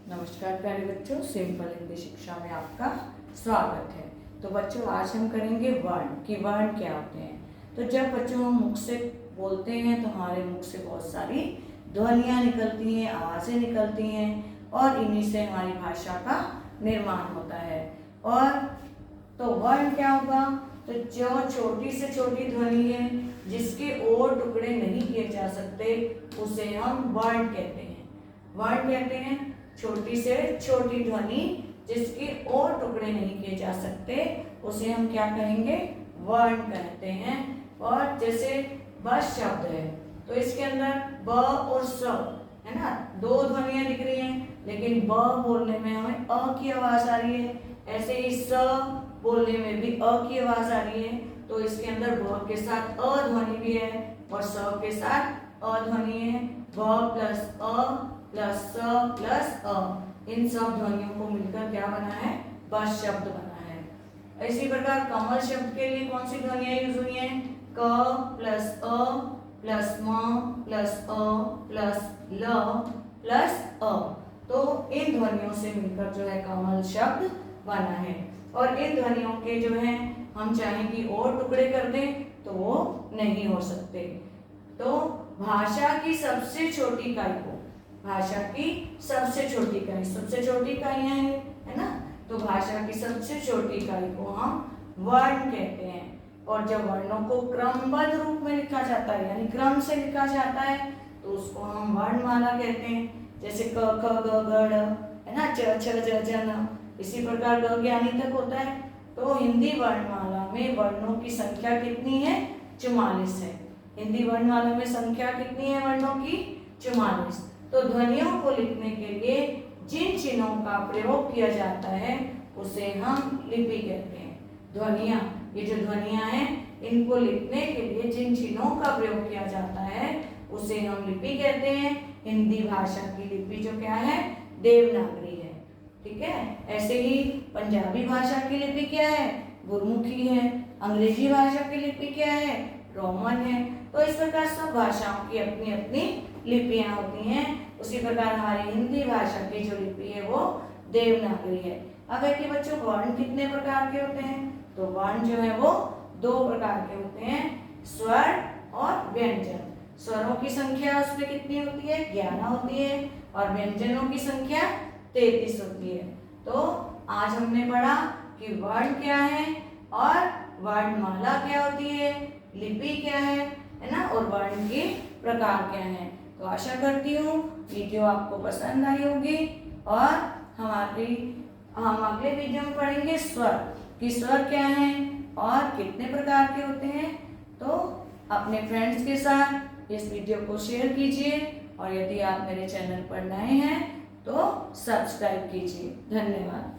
नमस्कार प्यारे बच्चों, सिंपल हिंदी शिक्षा में आपका स्वागत है। तो बच्चों, आज हम करेंगे वर्ण कि वर्ण क्या होते हैं। तो जब बच्चों हम मुख से बोलते हैं तो हमारे मुख से बहुत सारी ध्वनियाँ निकलती हैं, आवाज़ें निकलती हैं और इन्हीं से हमारी भाषा का निर्माण होता है। और तो वर्ण क्या होगा? तो जो छोटी से छोटी ध्वनि है जिसके और टुकड़े नहीं किए जा सकते उसे हम वर्ण कहते हैं। वर्ण कहते हैं छोटी से छोटी ध्वनि जिसके और टुकड़े नहीं किए जा सकते उसे हम क्या कहेंगे? वर्ण कहते हैं। और जैसे ब शब्द है तो इसके अंदर ब और स है ना, दो ध्वनियां दिख रही हैं, लेकिन ब बोलने में हमें अ की आवाज आ रही है, ऐसे ही स बोलने में भी अ की आवाज आ रही है। तो इसके अंदर ब के साथ अ ध्वनि भी है और स के साथ अ ध्वनि है। ब प्लस अ प्लस स प्लस अ, इन सब ध्वनियों को मिलकर क्या बना है? ब शब्द बना है। इसी प्रकार कमल शब्द के लिए कौन सी ध्वनियां यूज हुई हैं? क प्लस अ प्लस म प्लस अ प्लस ल प्लस अ। तो इन ध्वनियों से मिलकर जो है कमल शब्द बना है। और इन ध्वनियों के जो है हम चाहें कि और टुकड़े कर दें तो वो नहीं हो सकते। तो भाषा की सबसे छोटी इकाई को, भाषा की सबसे छोटी इकाई, सबसे छोटी इकाइयां हैं, है ना। तो भाषा की सबसे छोटी इकाई को हम वर्ण कहते हैं। और जब वर्णों को क्रमबद्ध रूप में लिखा जाता है यानी क्रम से लिखा जाता है तो उसको हम वर्णमाला कहते हैं। जैसे क ख ग घ ड़, है ना, च छ ज झ न, इसी प्रकार ग ज्ञानी तक होता है। तो हिंदी वर्णमाला में वर्णों की संख्या कितनी है? 44 है। हिंदी वर्णमाला में संख्या कितनी है वर्णों की? 44। तो ध्वनियों को लिखने के लिए जिन चिन्हों का प्रयोग किया जाता है उसे हम लिपि कहते हैं। ध्वनियाँ, ये जो ध्वनियाँ हैं इनको लिखने के लिए जिन चिन्हों का प्रयोग किया जाता है उसे हम लिपि कहते हैं। हिंदी भाषा की लिपि जो क्या है? देवनागरी है, ठीक है। ऐसे ही पंजाबी भाषा की लिपि क्या है? गुरमुखी है। अंग्रेजी भाषा की लिपि क्या है? रोमन है। तो इस प्रकार सब भाषाओं की अपनी अपनी लिपियां होती हैं। उसी प्रकार हमारी हिंदी भाषा की जो लिपि है वो देवनागरी है। अब है कि बच्चों वर्ण कितने प्रकार के होते हैं? तो वर्ण जो है वो 2 प्रकार के होते हैं, स्वर और व्यंजन। स्वरों की संख्या उसमें कितनी होती है? 11 होती है और व्यंजनों की संख्या 33 होती है। तो आज हमने पढ़ा कि वर्ण क्या है और वर्णमाला क्या होती है, लिपि क्या है ना, और वर्ण के प्रकार क्या है। तो आशा करती हूँ वीडियो आपको पसंद आई होगी। और हम अगले वीडियो में पढ़ेंगे स्वर कि स्वर क्या है और कितने प्रकार के होते हैं। तो अपने फ्रेंड्स के साथ इस वीडियो को शेयर कीजिए और यदि आप मेरे चैनल पर नए हैं तो सब्सक्राइब कीजिए। धन्यवाद।